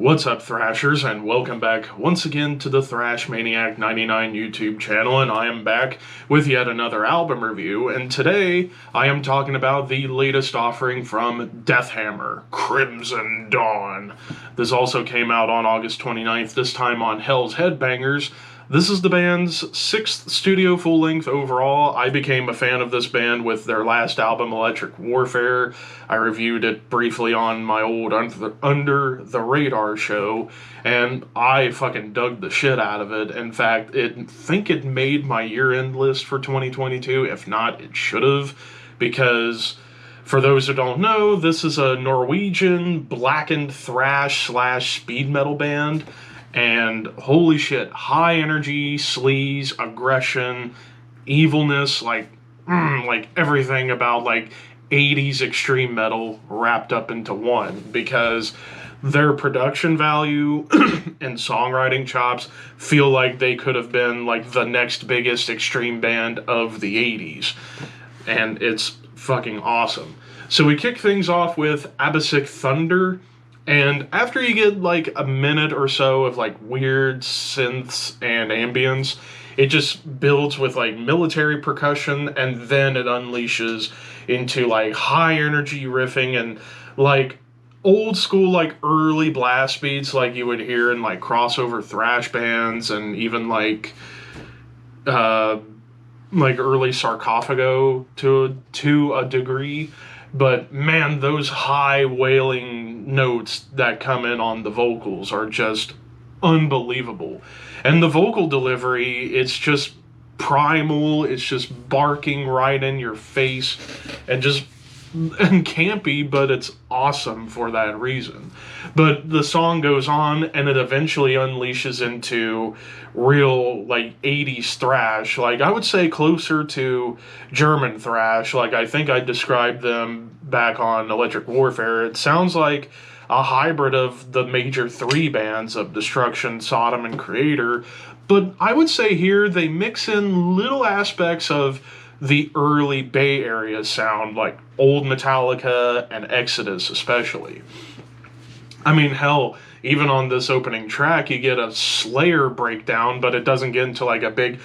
What's up, Thrashers, and welcome back once again to the Thrash Maniac 99 YouTube channel, and I am back with yet another album review, and today I am talking about the latest offering from Deathhammer, Crimson Dawn. This also came out on August 29th, this time on Hell's Headbangers. This is the band's 6th studio full-length overall. I became a fan of this band with their last album, Electric Warfare. I reviewed it briefly on my old Under the Radar show, and I fucking dug the shit out of it. In fact, I think it made my year-end list for 2022. If not, it should have, because for those who don't know, this is a Norwegian blackened thrash / speed metal band. And holy shit, high energy, sleaze, aggression, evilness, like everything about 80s extreme metal wrapped up into one, because their production value and songwriting chops feel like they could have been the next biggest extreme band of the 80s. And it's fucking awesome. So we kick things off with Abyssic Thunder. And after you get a minute or so of weird synths and ambience, it just builds with military percussion, and then it unleashes into high energy riffing and old school early blast beats you would hear in crossover thrash bands, and even early Sarcophago to a degree. But man, those high wailing notes that come in on the vocals are just unbelievable. And the vocal delivery, it's just primal, it's just barking right in your face, and campy, but it's awesome for that reason. But the song goes on, and it eventually unleashes into real 80s thrash, I would say closer to German thrash. I think I described them back on Electric Warfare. It sounds like a hybrid of the major three bands of Destruction, Sodom, and Creator, but I would say here they mix in little aspects of the early Bay Area sound, like old Metallica and Exodus especially. I mean, hell, even on this opening track, you get a Slayer breakdown, but it doesn't get into a big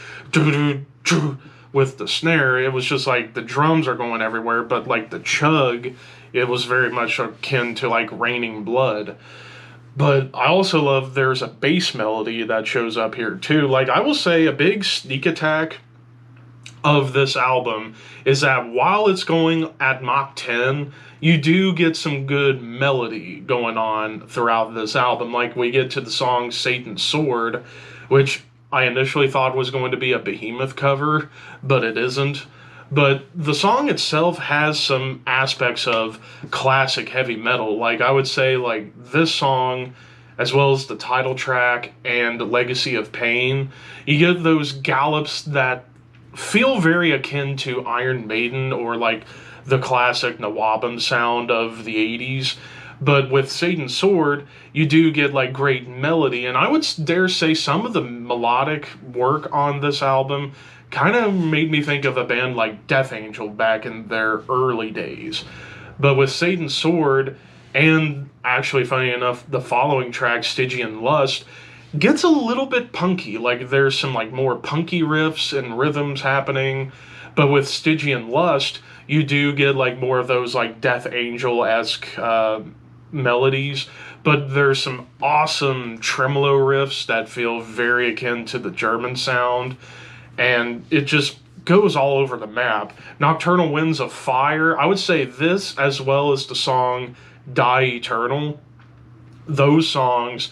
with the snare. It was just the drums are going everywhere, but the chug, it was very much akin to Raining Blood. But I also love there's a bass melody that shows up here too. I will say a big sneak attack of this album is that while it's going at Mach 10, you do get some good melody going on throughout this album. We get to the song Satan's Sword, which I initially thought was going to be a Behemoth cover, but it isn't. But the song itself has some aspects of classic heavy metal. I would say this song, as well as the title track and Legacy of Pain, you get those gallops that feel very akin to Iron Maiden or the classic Nawabam sound of the 80s. But with Satan's Sword, you do get great melody, and I would dare say some of the melodic work on this album kind of made me think of a band like Death Angel back in their early days. But with Satan's Sword, and actually funny enough, the following track, Stygian Lust, gets a little bit punky. There's some more punky riffs and rhythms happening, but with Stygian Lust, you do get more of those Death Angel-esque melodies, but there's some awesome tremolo riffs that feel very akin to the German sound, and it just goes all over the map. Nocturnal Winds of Fire, I would say this, as well as the song Die Eternal, those songs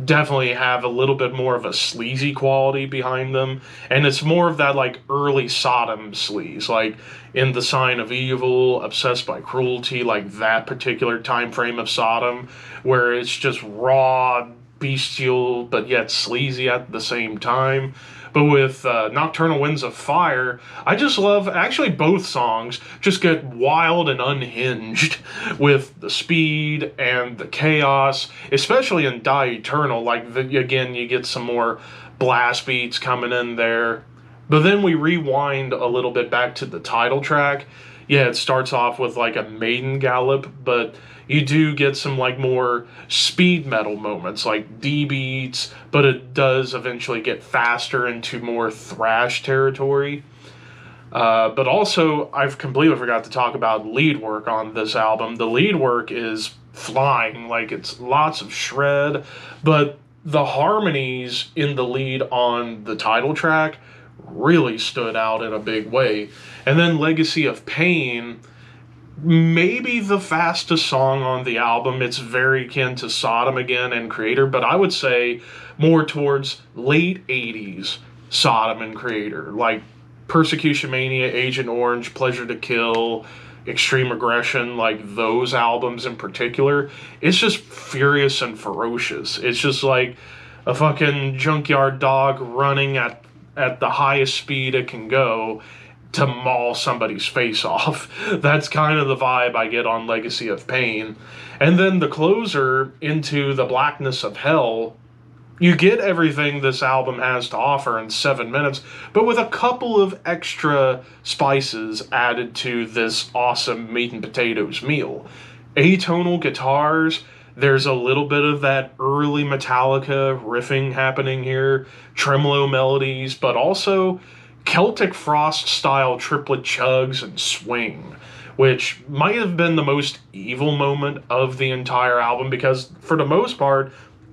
definitely have a little bit more of a sleazy quality behind them, and it's more of that early Sodom sleaze, in The Sign of Evil, Obsessed by Cruelty, that particular time frame of Sodom, where it's just raw, bestial, but yet sleazy at the same time. But with Nocturnal Winds of Fire, I just love, actually both songs just get wild and unhinged with the speed and the chaos, especially in Die Eternal. Again, you get some more blast beats coming in there. But then we rewind a little bit back to the title track. yeah, it starts off with like a maiden gallop, but you do get some like more speed metal moments, like D beats, but it does eventually get faster into more thrash territory. But also, I've completely forgot to talk about lead work on this album. The lead work is flying, like it's lots of shred, but the harmonies in the lead on the title track really stood out in a big way. And then Legacy of Pain, maybe the fastest song on the album. It's very akin to Sodom again and Creator, but I would say more towards late 80s Sodom and Creator, like Persecution Mania, Agent Orange, Pleasure to Kill, Extreme Aggression, like those albums in particular. It's just furious and ferocious. It's just like a fucking junkyard dog running at the highest speed it can go to maul somebody's face off. That's kind of the vibe I get on Legacy of Pain. And then the closer into the Blackness of Hell, you get everything this album has to offer in 7 minutes, but with a couple of extra spices added to this awesome meat and potatoes meal. Atonal guitars, there's a little bit of that early Metallica riffing happening here, tremolo melodies, but also Celtic Frost style triplet chugs and swing, which might have been the most evil moment of the entire album, because for the most part,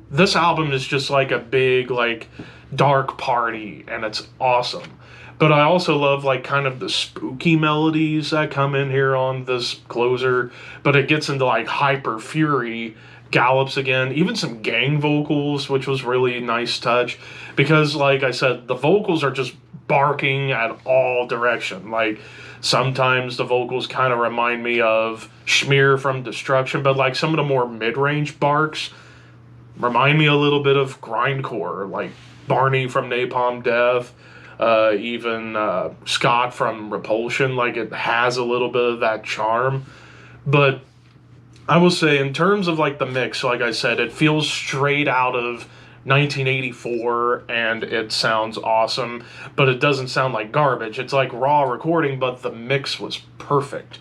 this album is just like a big, like, dark party, and it's awesome. But I also love, like, kind of the spooky melodies that come in here on this closer, but it gets into, like, hyper fury gallops again, even some gang vocals, which was really a nice touch, because, like I said, the vocals are just barking at all direction. Like, sometimes the vocals kind of remind me of Schmear from Destruction, but, like, some of the more mid-range barks remind me a little bit of grindcore, like Barney from Napalm Death, even Scott from Repulsion. Like, it has a little bit of that charm. But I will say, in terms of like the mix, like I said, it feels straight out of 1984 and it sounds awesome, but it doesn't sound like garbage. It's like raw recording, but the mix was perfect.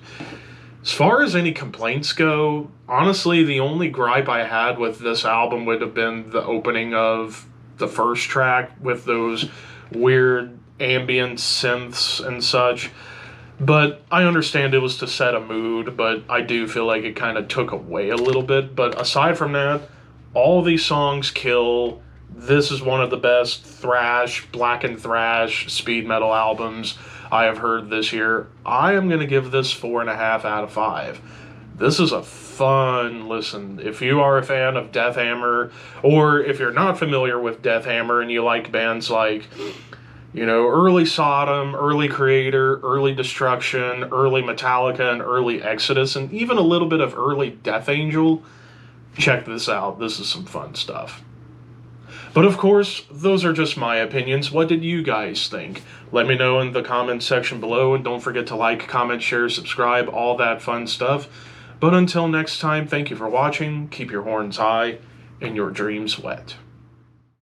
As far as any complaints go, honestly, the only gripe I had with this album would have been the opening of the first track with those weird ambient synths and such. But I understand it was to set a mood, but I do feel like it kind of took away a little bit. But aside from that, all these songs kill. This is one of the best thrash, blackened thrash, speed metal albums I have heard this year. I am going to give this 4.5 out of 5. This is a fun listen. If you are a fan of Deathhammer, or if you're not familiar with Deathhammer and you like bands like, you know, early Sodom, early Creator, early Destruction, early Metallica, and early Exodus, and even a little bit of early Death Angel, check this out. This is some fun stuff. But of course, those are just my opinions. What did you guys think? Let me know in the comments section below, and don't forget to like, comment, share, subscribe, all that fun stuff. But until next time, thank you for watching, keep your horns high, and your dreams wet.